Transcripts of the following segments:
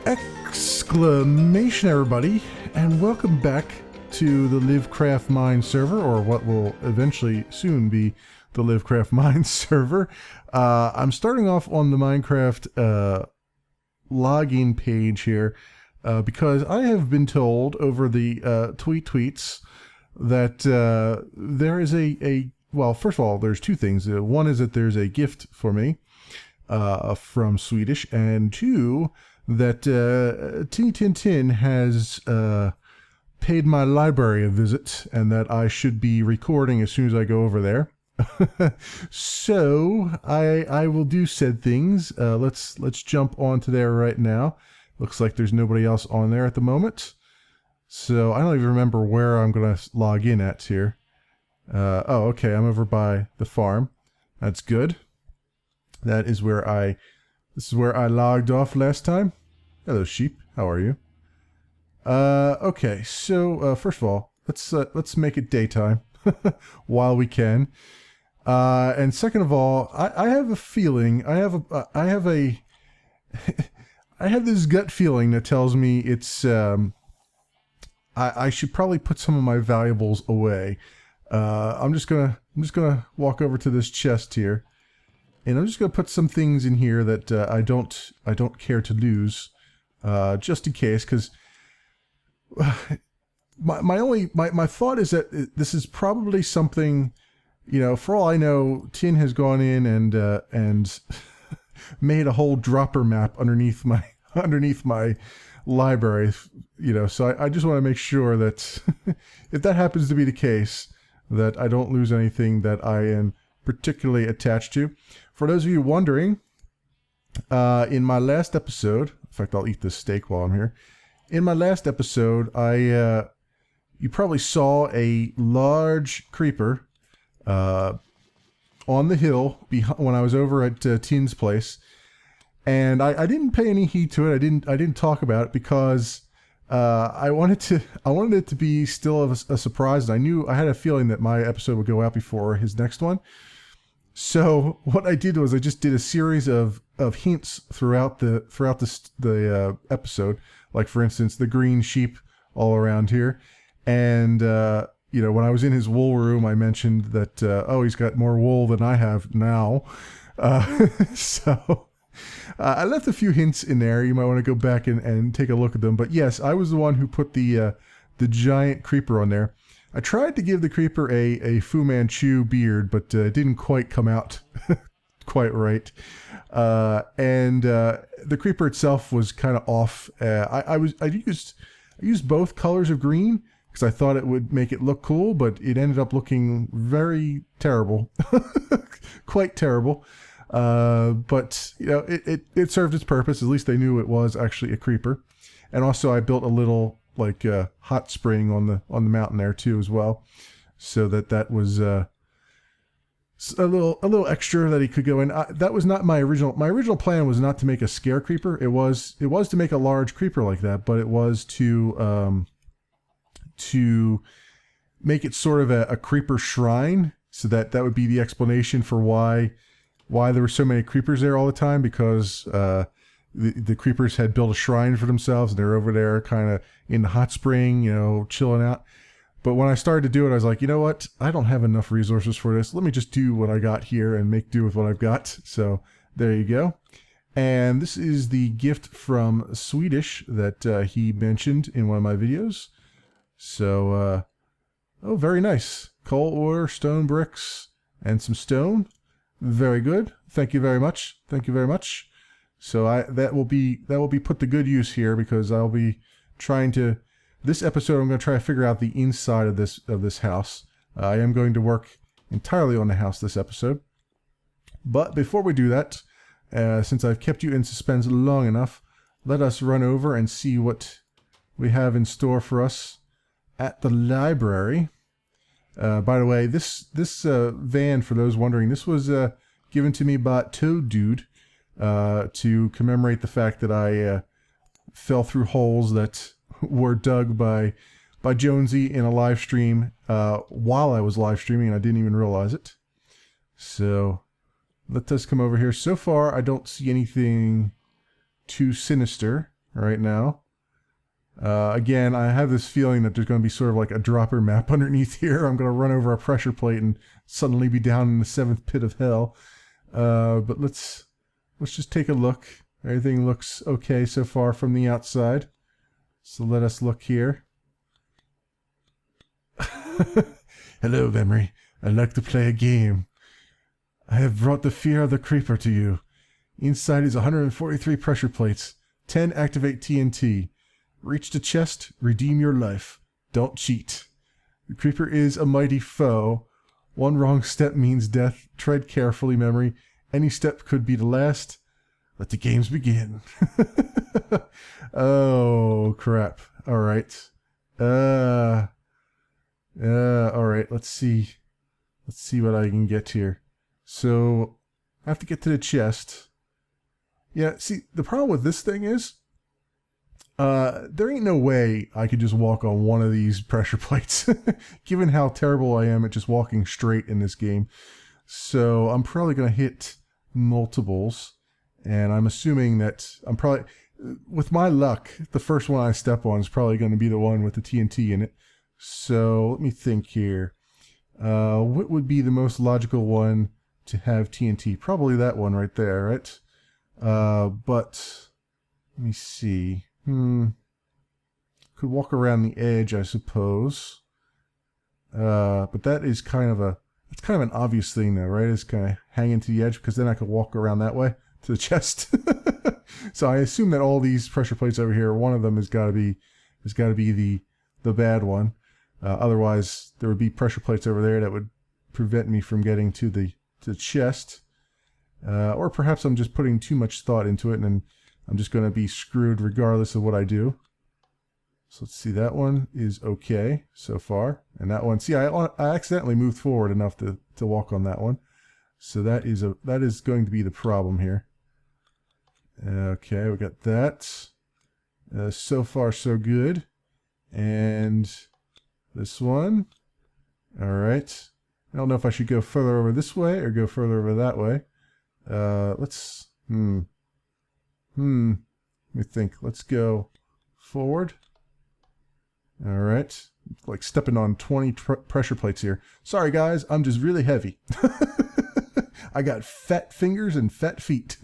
Exclamation, everybody, and welcome back to the LiveCraftMine server, or what will eventually soon be the LiveCraftMine server. I'm starting off on the Minecraft login page here because I have been told over the tweets that there is well, first of all, there's two things. One is that there's a gift for me from Swedish, and two, that Tinny Tin Tin has paid my library a visit, and that I should be recording as soon as I go over there. So I will do said things. Let's jump onto there right now. Looks like there's nobody else on there at the moment. So I don't even remember where I'm gonna log in at here. Oh, okay, I'm over by the farm. That's good. That is where this is where I logged off last time. Hello, sheep. How are you? Okay, so first of all, let's make it daytime while we can. And second of all, I have a feeling. I have this gut feeling that tells me it's. I should probably put some of my valuables away. I'm just gonna walk over to this chest here, and I'm just gonna put some things in here that I don't care to lose, just in case. Because my thought is that this is probably something, you know, for all I know, Tin has gone in and made a whole dropper map underneath my library, you know. So I just want to make sure that if that happens to be the case, that I don't lose anything that I am particularly attached to. For those of you wondering, in my last episode, in fact, I'll eat this steak while I'm here. In my last episode, you probably saw a large creeper on the hill when I was over at Tin's place, and I didn't pay any heed to it. I didn't talk about it because I wanted it to be still a surprise, and I had a feeling that my episode would go out before his next one. So what I did was I just did a series of hints throughout the episode, like for instance the green sheep all around here, and you know, when I was in his wool room, I mentioned that oh, he's got more wool than I have now. So I left a few hints in there. You might want to go back and take a look at them. But yes, I was the one who put the giant creeper on there. I tried to give the creeper a Fu Manchu beard, but it didn't quite come out quite right. And the creeper itself was kind of off. I used both colors of green because I thought it would make it look cool, but it ended up looking very terrible, quite terrible. But you know, it served its purpose. At least they knew it was actually a creeper. And also I built a little like hot spring on the mountain there too as well, so that was a little extra that he could go in. That was not my original plan. Was not to make a scare creeper. It was to make a large creeper like that, but it was to make it sort of a creeper shrine, so that would be the explanation for why there were so many creepers there all the time, because the creepers had built a shrine for themselves, and they're over there kind of in the hot spring, you know, chilling out. But when I started to do it, I was like, you know what? I don't have enough resources for this. Let me just do what I got here and make do with what I've got. So there you go. And this is the gift from Swedish that he mentioned in one of my videos. So, oh, very nice. Coal ore, stone bricks, and some stone. Very good. Thank you very much. Thank you very much. So that will be put to good use here, because I'll be trying to, this episode I'm going to try to figure out the inside of this house. I am going to work entirely on the house this episode. But before we do that, since I've kept you in suspense long enough, let us run over and see what we have in store for us at the library. By the way, this van, for those wondering, this was given to me by Toad Dude to commemorate the fact that I fell through holes that were dug by Jonesy in a live stream while I was live streaming, and I didn't even realize it. So let us come over here. So far, I don't see anything too sinister right now. Again, I have this feeling that there's going to be sort of like a dropper map underneath here. I'm going to run over a pressure plate and suddenly be down in the 7th pit of hell. But let's just take a look. Everything looks okay so far from the outside. So let us look here. Hello, memory. I'd like to play a game. I have brought the fear of the creeper to you. Inside is 143 pressure plates. 10 activate TNT. Reach the chest, redeem your life. Don't cheat. The creeper is a mighty foe. One wrong step means death. Tread carefully, memory. Any step could be the last. Let the games begin. Oh, crap. All right. All right. Let's see what I can get here. So I have to get to the chest. Yeah, see, the problem with this thing is there ain't no way I could just walk on one of these pressure plates, given how terrible I am at just walking straight in this game. So I'm probably going to hit multiples, and I'm assuming that I'm probably, with my luck, the first one I step on is probably going to be the one with the TNT in it. So let me think here. What would be the most logical one to have TNT? Probably that one right there, right? But let me see. Could walk around the edge, I suppose. But that is kind of it's kind of an obvious thing though, right? It's kind of hanging to the edge, because then I could walk around that way to the chest. So I assume that all these pressure plates over here, one of them has got to be the bad one. Otherwise, there would be pressure plates over there that would prevent me from getting to the chest. Or perhaps I'm just putting too much thought into it, and then I'm just going to be screwed regardless of what I do. So let's see, that one is okay so far. And that one, see, I accidentally moved forward enough to walk on that one. So that is going to be the problem here. Okay, we got that. So far, so good. And this one. All right. I don't know if I should go further over this way or go further over that way. Let's, let me think. Let's go forward. All right. Like stepping on 20 pressure plates here. Sorry, guys. I'm just really heavy. I got fat fingers and fat feet.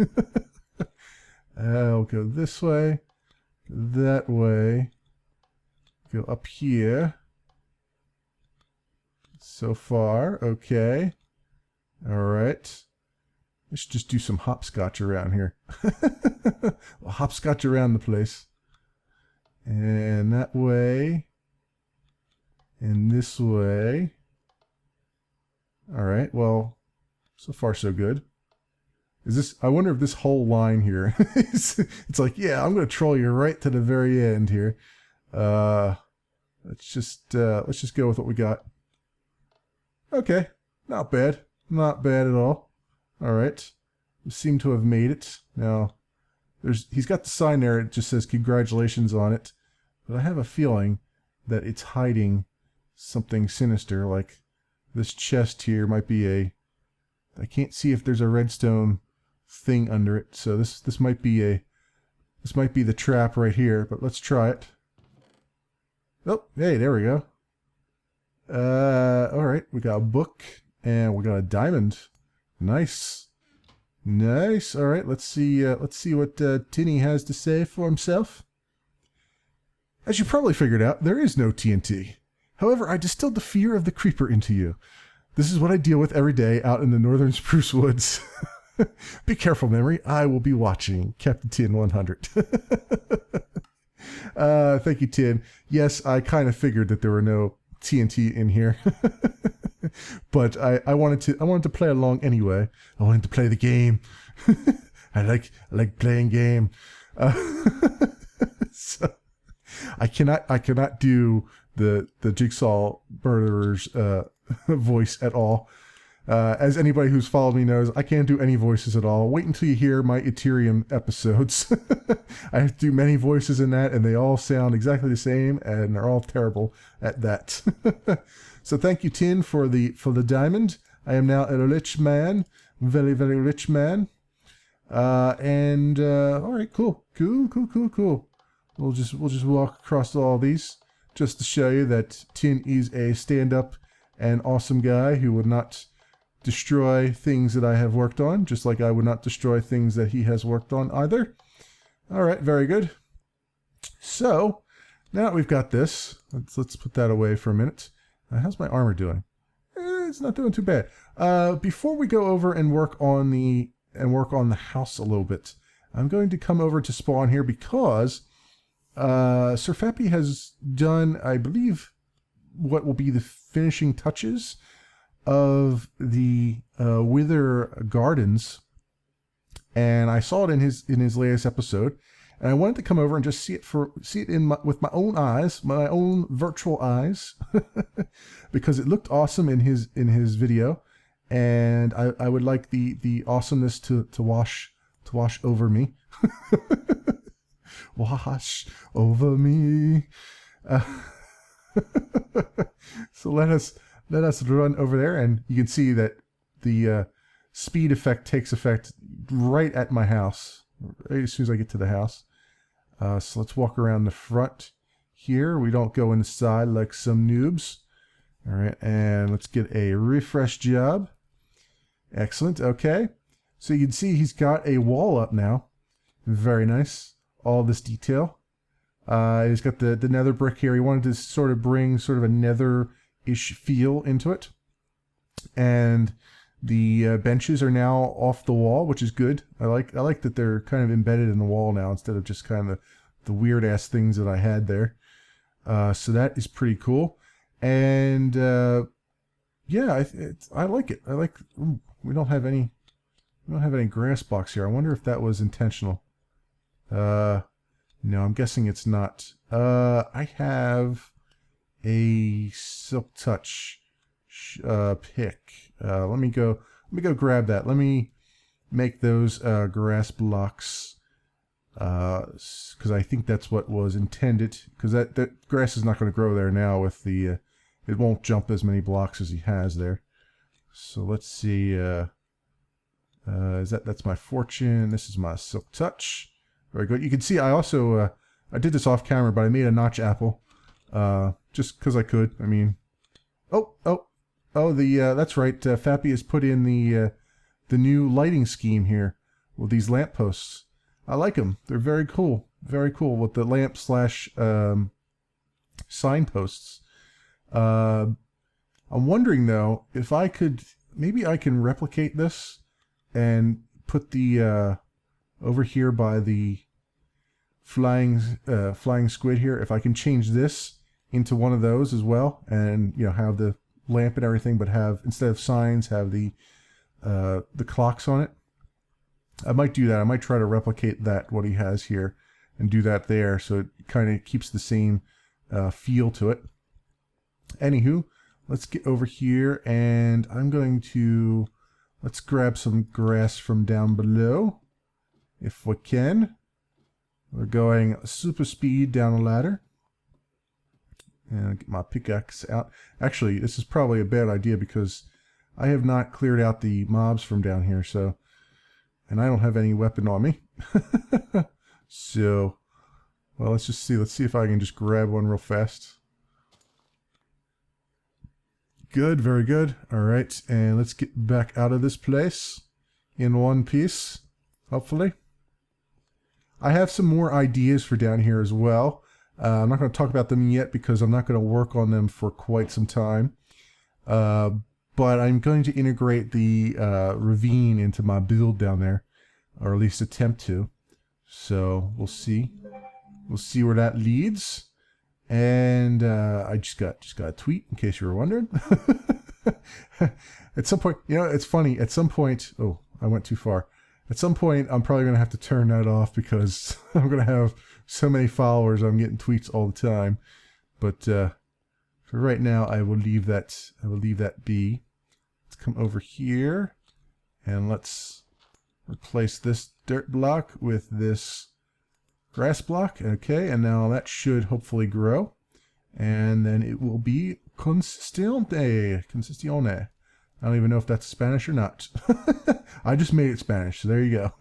I'll go this way, that way, go up here. So far, okay. All right. Let's just do some hopscotch around here. We'll hopscotch around the place. And that way. And this way. All right, well, so far so good. Is this, I wonder if this whole line here, it's like, yeah, I'm going to troll you right to the very end here. Let's just go with what we got. Okay, not bad. Not bad at all. All right. We seem to have made it. Now, he's got the sign there. It just says congratulations on it. But I have a feeling that it's hiding something sinister. Like this chest here might be I can't see if there's a redstone thing under it. So this might be the trap right here. But let's try it. Oh, hey, there we go. All right, we got a book and we got a diamond. Nice, nice. All right, let's see what Tinny has to say for himself. As you probably figured out, there is no TNT. However, I distilled the fear of the creeper into you. This is what I deal with every day out in the northern spruce woods. Be careful, memory. I will be watching. Captain Tin 100. Thank you, Tin. Yes, I kind of figured that there were no TNT in here. But I wanted to play along anyway. I wanted to play the game. I like playing game. So I cannot do the Jigsaw murderer's voice at all. As anybody who's followed me knows, I can't do any voices at all. Wait until you hear my Ethereum episodes. I have to do many voices in that, and they all sound exactly the same, and they're all terrible at that. So thank you, Tin, for the diamond. I am now a rich man, very, very rich man. All right, cool. we'll just walk across all these just to show you that Tin is a stand-up and awesome guy who would not destroy things that I have worked on, just like I would not destroy things that he has worked on either. All right, very good. So now that we've got this, let's put that away for a minute. How's my armor doing? It's not doing too bad. Before we go over and work on the house a little bit, I'm going to come over to spawn here because Sir Fappy has done, I believe, what will be the finishing touches of the Wither Gardens, and I saw it in his latest episode, and I wanted to come over and just see it with my own eyes, my own virtual eyes, because it looked awesome in his video, and I would like the awesomeness to wash over me. Wash over me. So let us run over there, and you can see that the speed effect takes effect right at my house, right as soon as I get to the house. So let's walk around the front here. We don't go inside like some noobs. All right, and let's get a refresh job. Excellent. Okay, so you can see he's got a wall up now. Very nice. All this detail. He's got the nether brick here. He wanted to sort of bring sort of a nether-ish feel into it. And the benches are now off the wall, which is good. I like that they're kind of embedded in the wall now instead of just kind of the weird-ass things that I had there. So that is pretty cool. And yeah, I like it. Ooh, we don't have any grass blocks here. I wonder if that was intentional. No, I'm guessing it's not. I have a Silk Touch pick. Let me go grab that. Let me make those grass blocks, because I think that's what was intended. Because that grass is not going to grow there now with the. It won't jump as many blocks as he has there. So let's see. That's my fortune. This is my Silk Touch. Very good. You can see I also I did this off camera, but I made a notch apple just because I could. I mean, that's right. Fappy has put in the new lighting scheme here with these lampposts. I like them. They're very cool. Very cool with the lamp / signposts. I'm wondering though if maybe I can replicate this and put the over here by the flying squid here, if I can change this into one of those as well, and have the lamp and everything, but have, instead of signs, have the clocks on it. I might do that. I might try to replicate that, what he has here, and do that there, so it kind of keeps the same feel to it. Anywho, let's get over here, and let's grab some grass from down below, if we can. We're going super speed down a ladder. And I'll get my pickaxe out. Actually, this is probably a bad idea because I have not cleared out the mobs from down here, and I don't have any weapon on me. So, well, let's see if I can just grab one real fast. Good, very good. All right, and let's get back out of this place in one piece, hopefully. I have some more ideas for down here as well. I'm not going to talk about them yet because I'm not going to work on them for quite some time. But I'm going to integrate the ravine into my build down there, or at least attempt to. So we'll see. We'll see where that leads. And I just got a tweet, in case you were wondering. At some point, it's funny. At some point, oh, I went too far. At some point, I'm probably going to have to turn that off because I'm going to have so many followers. I'm getting tweets all the time. But for right now, I will leave that. Be. Let's come over here, and let's replace this dirt block with this grass block. Okay, and now that should hopefully grow, and then it will be consistente. I don't even know if that's Spanish or not. I just made it Spanish, so there you go.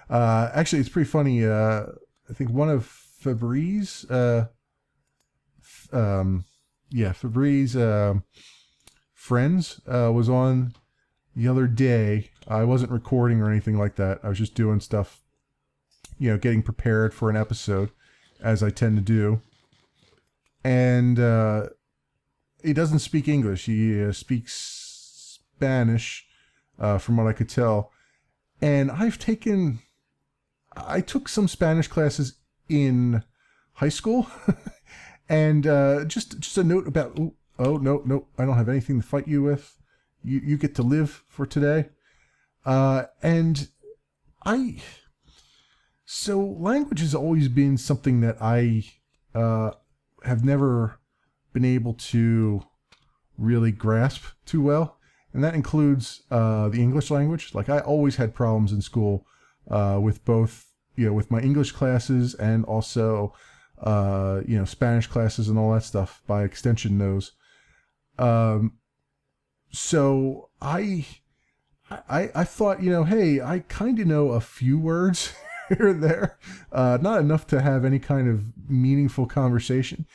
Actually, it's pretty funny. I think one of Febreze, Febreze Friends was on the other day. I wasn't recording or anything like that. I was just doing stuff, getting prepared for an episode, as I tend to do. And he doesn't speak English. He speaks Spanish, from what I could tell. And I took some Spanish classes in high school. And just a note about, oh, no, I don't have anything to fight you with. You get to live for today. So language has always been something that I have never been able to really grasp too well. And that includes the English language. Like, I always had problems in school with both, with my English classes and also, Spanish classes and all that stuff, by extension those. So I thought, hey, I kind of know a few words here and there, not enough to have any kind of meaningful conversation,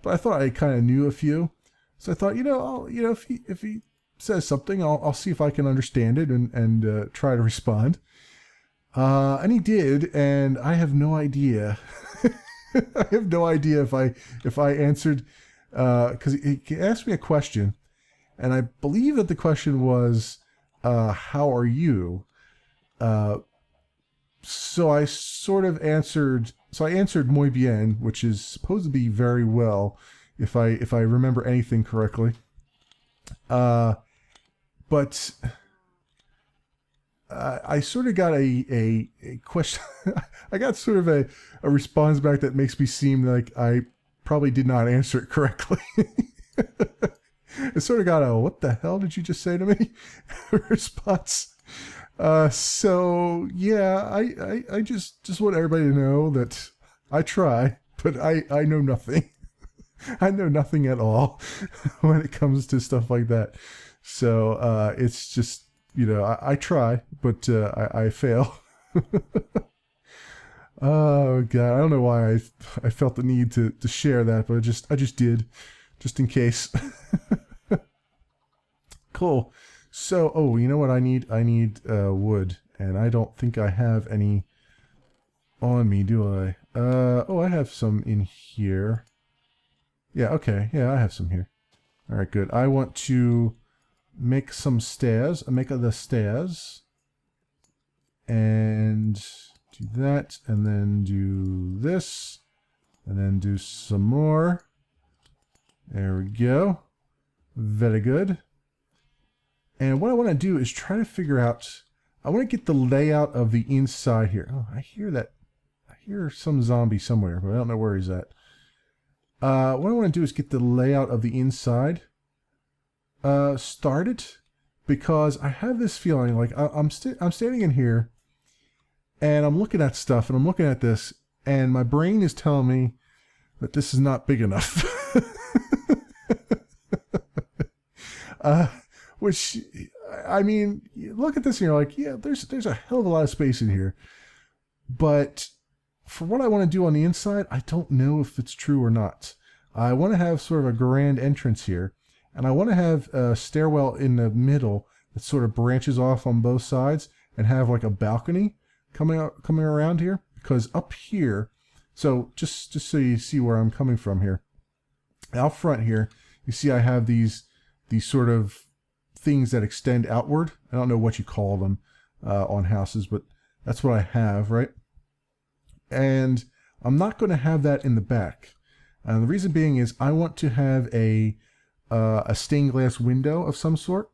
but I thought I kind of knew a few. So I thought, if he says something, I'll see if I can understand it and try to respond. And he did, and I have no idea. I have no idea if I answered, because he asked me a question, and I believe that the question was, how are you? So I sort of answered. So I answered muy bien, which is supposed to be very well, if I remember anything correctly. But I sort of got a question. I got sort of a response back that makes me seem like I probably did not answer it correctly. It sort of got a "what the hell did you just say to me?" response. So yeah, I just want everybody to know that I try, but I know nothing. I know nothing at all when it comes to stuff like that. So it's just, I try, but I fail. Oh God, I don't know why I felt the need to share that, but I just did, just in case. Cool. So, you know what I need? I need wood, and I don't think I have any on me, do I? I have some in here. Yeah, okay. Yeah, I have some here. All right, good. I want to make some stairs. Make the stairs. And do that, and then do this, and then do some more. There we go. Very good. And what I want to do is try to figure out, I want to get the layout of the inside here. Oh, I hear that. I hear some zombie somewhere, but I don't know where he's at. What I want to do is get the layout of the inside started, because I have this feeling like I'm standing in here, and I'm looking at stuff, and I'm looking at this, and my brain is telling me that this is not big enough. Which, I mean, you look at this and you're like, yeah, there's a hell of a lot of space in here. But for what I want to do on the inside, I don't know if it's true or not. I want to have sort of a grand entrance here, and I want to have a stairwell in the middle that sort of branches off on both sides, and have like a balcony coming around here. Because up here, so just so you see where I'm coming from here, out front here, you see I have these sort of things that extend outward. I don't know what you call them on houses, but that's what I have, right? And I'm not going to have that in the back. And the reason being is I want to have a stained glass window of some sort.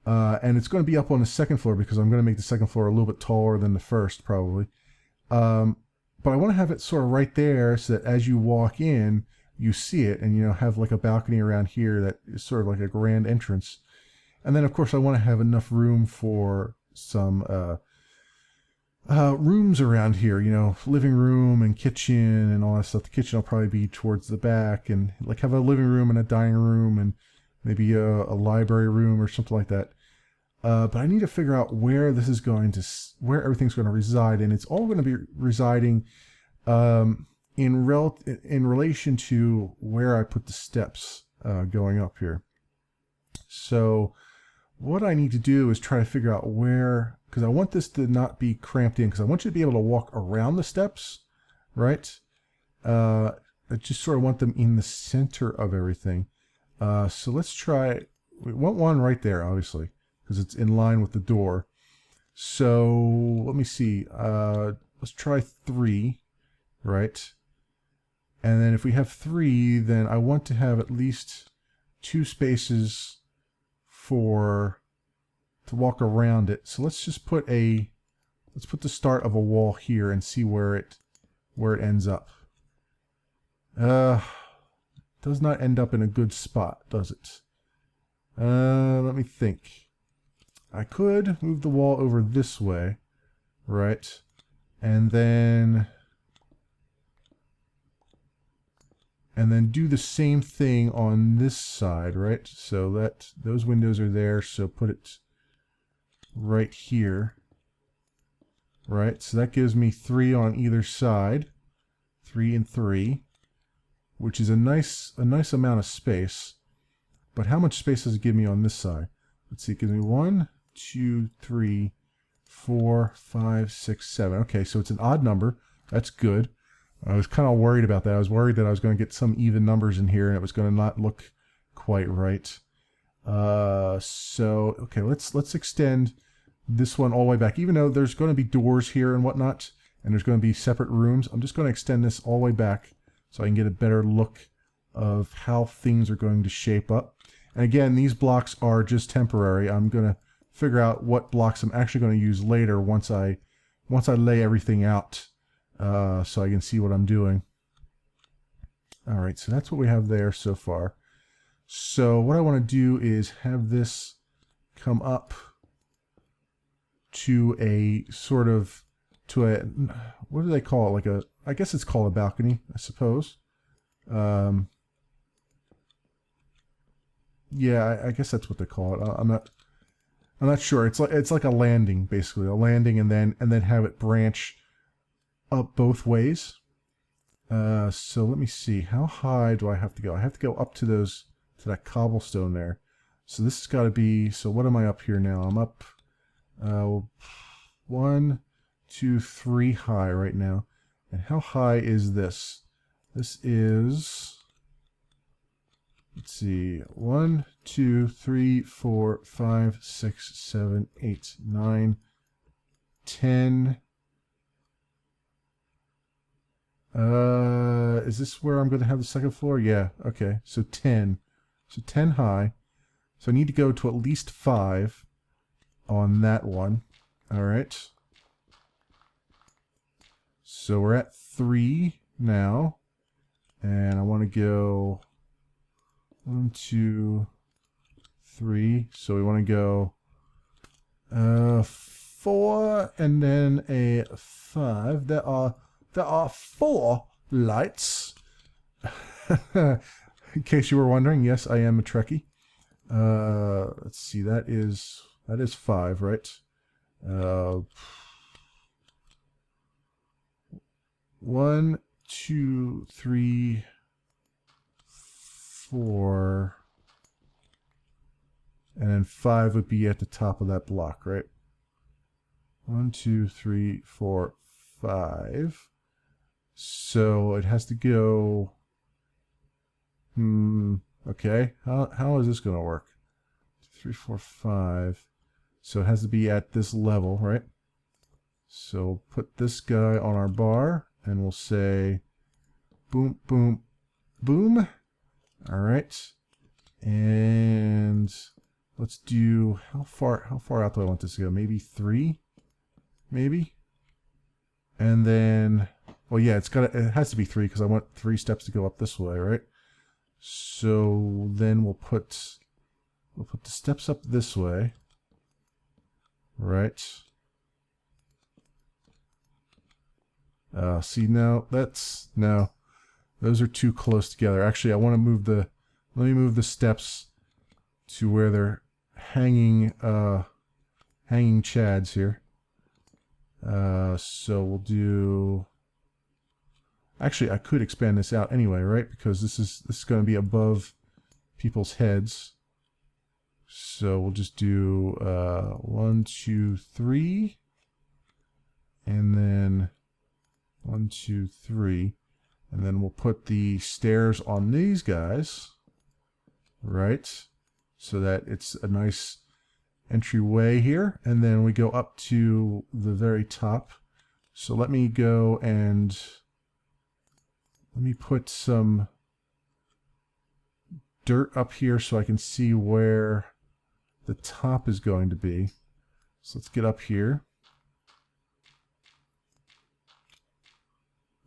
And it's going to be up on the second floor, because I'm going to make the second floor a little bit taller than the first, probably. But I want to have it sort of right there, so that as you walk in, you see it, and have like a balcony around here that is sort of like a grand entrance. And then, of course, I want to have enough room for some rooms around here, living room and kitchen and all that stuff. The kitchen will probably be towards the back, and like have a living room and a dining room and maybe a library room or something like that. But I need to figure out where this is going to, where everything's going to reside, and it's all going to be residing in relation to where I put the steps going up here. So what I need to do is try to figure out where, because I want this to not be cramped in, because I want you to be able to walk around the steps, right? I just sort of want them in the center of everything. So let's try, we want one right there, obviously, because it's in line with the door. So let me see, let's try 3, right? And then if we have 3, then I want to have at least 2 spaces to walk around it. So let's just put the start of a wall here and see where it ends up. Does not end up in a good spot, does it? Let me think. I could move the wall over this way, right? And then do the same thing on this side, right? So that those windows are there, so put it right here, right? So that gives me 3 on either side, 3 and 3, which is a nice amount of space. But how much space does it give me on this side? Let's see, it gives me 1, 2, 3, 4, 5, 6, 7. Okay, so it's an odd number. That's good. I was kind of worried about that. I was worried that I was going to get some even numbers in here and it was going to not look quite right. So okay, let's extend this one all the way back. Even though there's going to be doors here and whatnot, and there's going to be separate rooms, I'm just going to extend this all the way back so I can get a better look of how things are going to shape up. And again, these blocks are just temporary. I'm going to figure out what blocks I'm actually going to use later once I lay everything out, so I can see what I'm doing. All right, so that's what we have there so far. So what I want to do is have this come up to a sort of, what do they call it? Like a, I guess it's called a balcony, I suppose. Yeah, I guess that's what they call it. I'm not sure. It's like a landing, basically, a landing, and then have it branch up both ways. So let me see. How high do I have to go? I have to go up to that cobblestone there. So this has got to be. So what am I up here now? I'm up 1, 2, 3 high right now. And how high is this? This is, let's see, 1, 2, 3, 4, 5, 6, 7, 8, 9, 10. Is this where I'm going to have the second floor? Yeah, okay. So 10. So 10 high. So I need to go to at least 5 on that one. All right. So we're at 3 now. And I want to go 1, 2, 3. So we want to go 4 and then a 5. There are 4 lights. In case you were wondering, yes, I am a Trekkie. Let's see, that is 5, right? 1, 2, 3, 4, and then 5 would be at the top of that block, right? 1, 2, 3, 4, 5. So it has to go. Okay. How is this going to work? 2, 3, 4, 5. So it has to be at this level, right? So put this guy on our bar, and we'll say, boom, boom, boom. All right. And let's do, how far out do I want this to go? Maybe 3, maybe. And then, well, yeah, it has to be 3 because I want 3 steps to go up this way, right? So then we'll put the steps up this way, right? See, no, those are too close together. Actually, I want to let me move the steps to where they're hanging chads here. So we'll do, Actually, I could expand this out anyway, right? Because this is going to be above people's heads. So we'll just do 1, 2, 3, and then 1, 2, 3, and then we'll put the stairs on these guys, right? So that it's a nice entryway here, and then we go up to the very top. So let me go and let me put some dirt up here so I can see where the top is going to be. So let's get up here.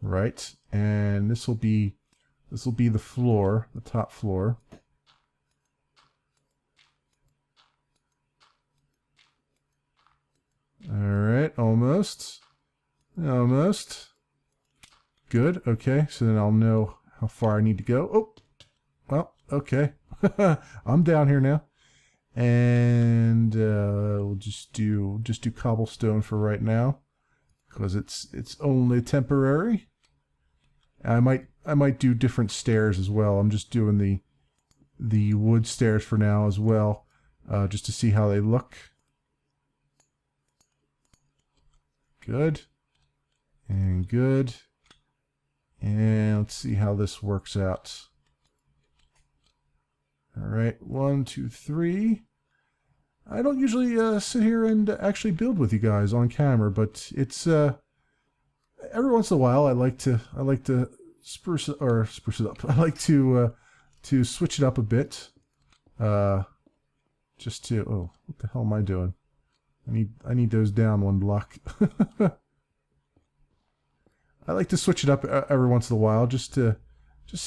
Right, and this will be the floor, the top floor. Alright, almost. Almost. Good, okay, so then I'll know how far I need to go. Oh, well, okay. I'm down here now. And we'll just do cobblestone for right now, because it's only temporary. I might do different stairs as well. I'm just doing the wood stairs for now as well, just to see how they look. Good. And good. And let's see how this works out. Alright, 1, 2, 3. I don't usually sit here and actually build with you guys on camera, but it's every once in a while I like to spruce it up. I like to switch it up a bit. Just to what the hell am I doing? I need those down 1 block. I like to switch it up every once in a while, just so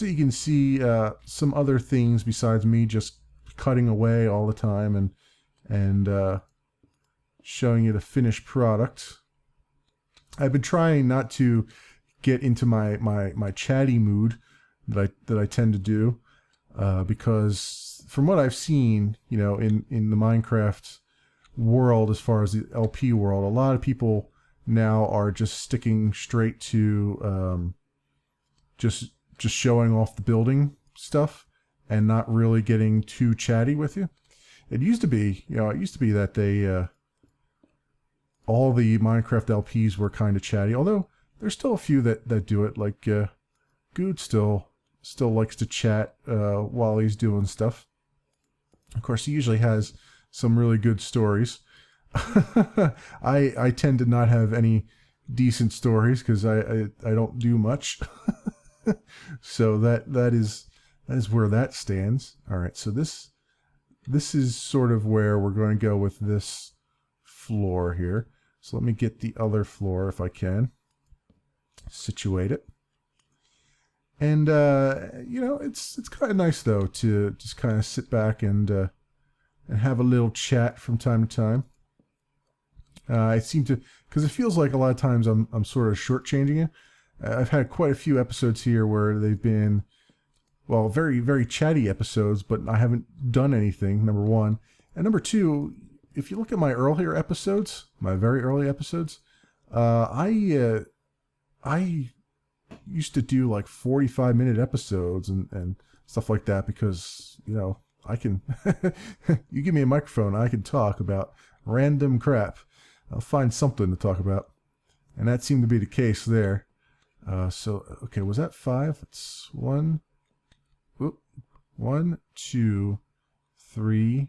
you can see some other things besides me just cutting away all the time and showing you the finished product. I've been trying not to get into my chatty mood that I tend to do, because from what I've seen, you know, in the Minecraft world, as far as the LP world, a lot of people now are just sticking straight to just showing off the building stuff and not really getting too chatty with you. It used to be, that they all the Minecraft LPs were kind of chatty, although there's still a few that do it. Like Good still likes to chat while he's doing stuff. Of course, he usually has some really good stories. I tend to not have any decent stories because I don't do much. So that is where that stands. All right, so this is sort of where we're going to go with this floor here. So let me get the other floor if I can. Situate it. And it's kind of nice though to just kind of sit back and have a little chat from time to time. I seem to, because it feels like a lot of times I'm sort of shortchanging you. I've had quite a few episodes here where they've been, well, very, very chatty episodes, but I haven't done anything, number one. And number two, if you look at my earlier episodes, my very early episodes, I used to do like 45-minute episodes and stuff like that because, you know, I can, you give me a microphone, I can talk about random crap. I'll find something to talk about. And that seemed to be the case there. So, okay, was that 5? It's 1, 2, 3,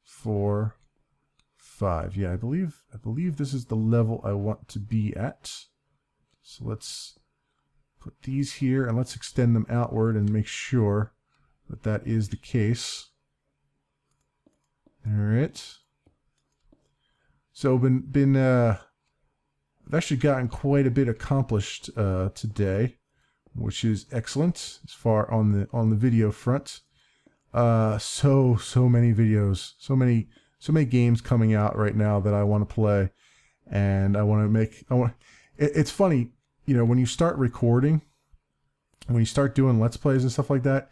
4, 5. Yeah, I believe this is the level I want to be at. So let's put these here and let's extend them outward and make sure that is the case. All right. So I've actually gotten quite a bit accomplished today, which is excellent as far on the video front. So many videos, so many games coming out right now that I want to play, and it's funny, you know, when you start recording, when you start doing Let's Plays and stuff like that,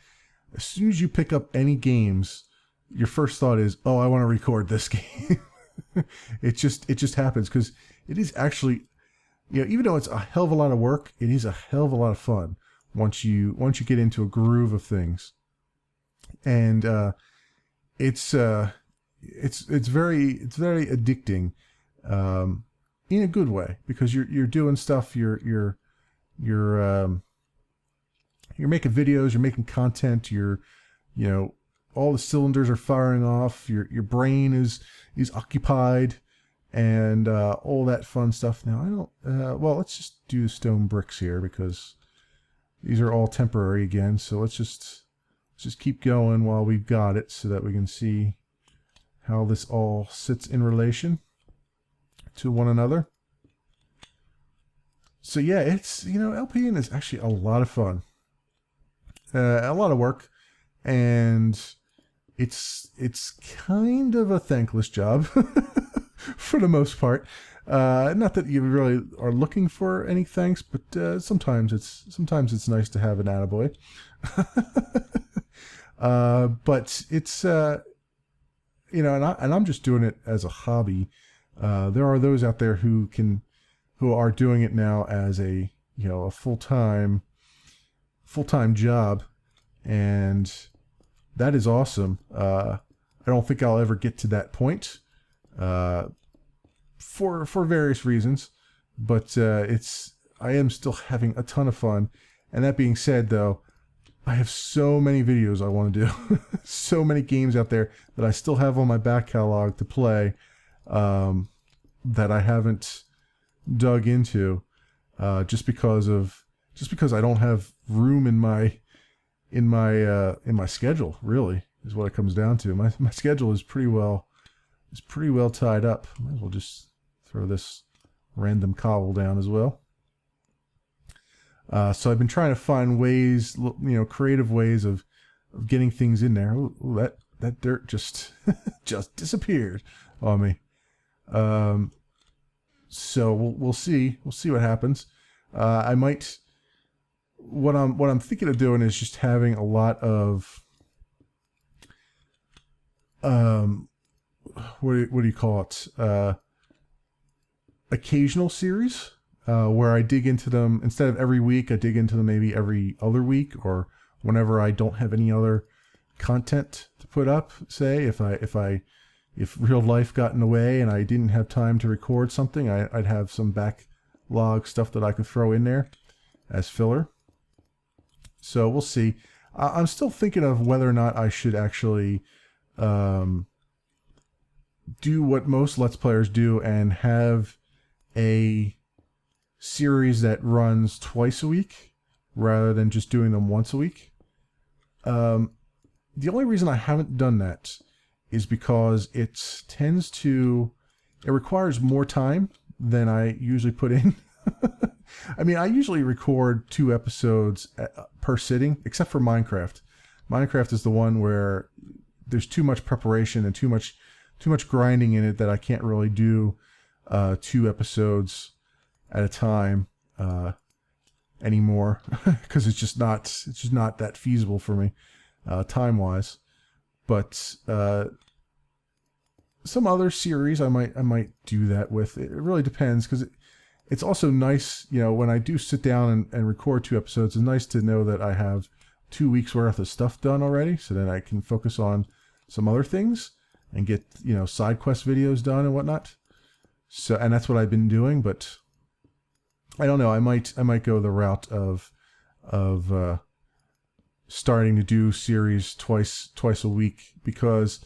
as soon as you pick up any games, your first thought is, oh, I want to record this game. It just happens because it is actually, even though it's a hell of a lot of work, it is a hell of a lot of fun once you get into a groove of things. And it's very addicting, in a good way, because you're doing stuff, you're making videos, you're making content, all the cylinders are firing off, your brain is occupied, and all that fun stuff. Now I don't well, let's just do stone bricks here, because these are all temporary again. So let's just keep going while we've got it, so that we can see how this all sits in relation to one another. So yeah, it's, LPing is actually a lot of fun, a lot of work, and it's kind of a thankless job for the most part. Not that you really are looking for any thanks, but sometimes it's nice to have an attaboy. But it's and I'm just doing it as a hobby. There are those out there who are doing it now as a full-time job, and that is awesome. I don't think I'll ever get to that point, for various reasons, but I am still having a ton of fun. And that being said, though, I have so many videos I want to do, so many games out there that I still have on my back catalog to play, that I haven't dug into, just because I don't have room in my schedule. Really, is what it comes down to. My schedule is pretty well tied up. Might as well just throw this random cobble down as well. So I've been trying to find ways, creative ways of getting things in there. Ooh, that dirt just disappeared on me. So we'll see. We'll see what happens. I might. What I'm thinking of doing is just having a lot of what do you call it? Occasional series, where I dig into them instead of every week. I dig into them maybe every other week, or whenever I don't have any other content to put up. Say if real life got in the way and I didn't have time to record something, I'd have some backlog stuff that I could throw in there as filler. So we'll see. I'm still thinking of whether or not I should actually do what most Let's Players do and have a series that runs twice a week rather than just doing them once a week. The only reason I haven't done that is because it requires more time than I usually put in. I mean, I usually record 2 episodes per sitting, except for Minecraft. Minecraft is the one where there's too much preparation and too much grinding in it that I can't really do 2 episodes at a time anymore, because it's just not that feasible for me time wise. But some other series I might do that with. It really depends, because it's also nice, when I do sit down and record 2 episodes, it's nice to know that I have 2 weeks worth of stuff done already, so that I can focus on some other things and get, side quest videos done and whatnot. So, and that's what I've been doing, but I don't know. I might go the route of starting to do series twice a week, because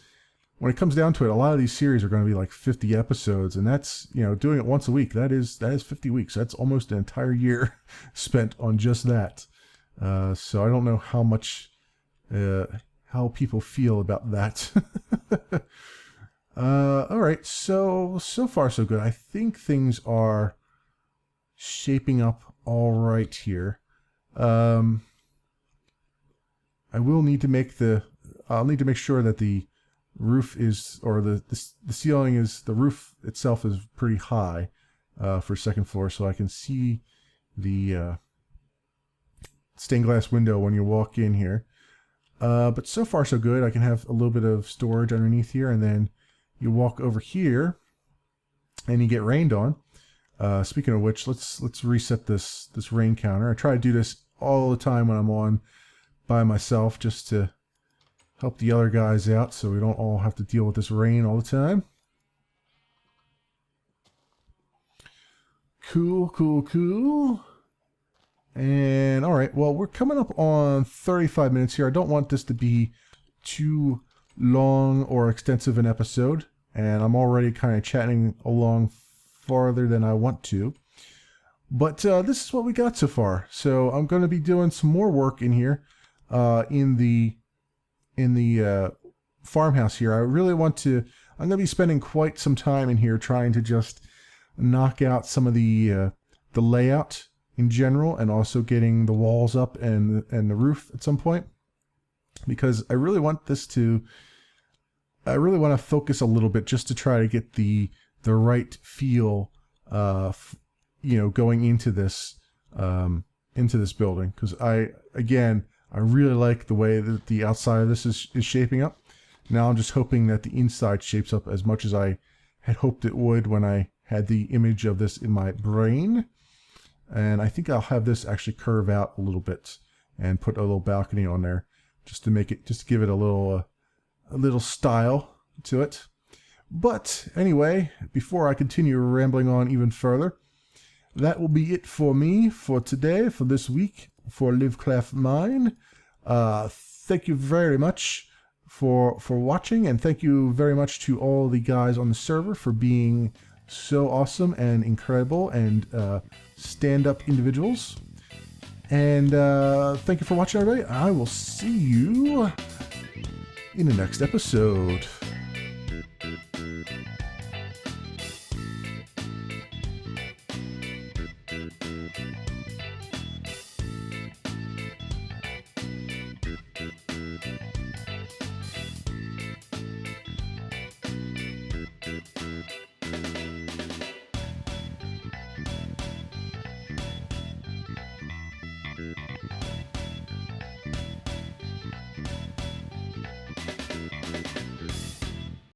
when it comes down to it, a lot of these series are going to be like 50 episodes, and that's, doing it once a week, that is 50 weeks. That's almost an entire year spent on just that. So I don't know how much, how people feel about that. All right. So far so good. I think things are shaping up all right here. I will need to make I'll need to make sure that the roof is, or the ceiling is, the roof itself is pretty high for second floor, so I can see the stained glass window when you walk in here. But so far so good. I can have a little bit of storage underneath here, and then you walk over here and you get rained on. Speaking of which, let's reset this rain counter. I try to do this all the time when I'm on by myself, just to help the other guys out, so we don't all have to deal with this rain all the time. Cool, cool, cool. And all right, well, we're coming up on 35 minutes here. I don't want this to be too long or extensive an episode, and I'm already kind of chatting along farther than I want to. But this is what we got so far. So I'm going to be doing some more work in here, in the farmhouse here. I really want to. I'm going to be spending quite some time in here trying to just knock out some of the layout in general, and also getting the walls up and the roof at some point, because I really want this to. I really want to focus a little bit just to try to get the right feel, you know, going into this building, because I really like the way that the outside of this is shaping up. Now I'm just hoping that the inside shapes up as much as I had hoped it would when I had the image of this in my brain. And I think I'll have this actually curve out a little bit and put a little balcony on there, just to make it, just to give it a little style to it. But anyway, before I continue rambling on even further, that will be it for me for today, for this week, for LiveCraftMine. Thank you very much for watching, and thank you very much to all the guys on the server for being so awesome and incredible and stand-up individuals. And thank you for watching, everybody. I will see you in the next episode.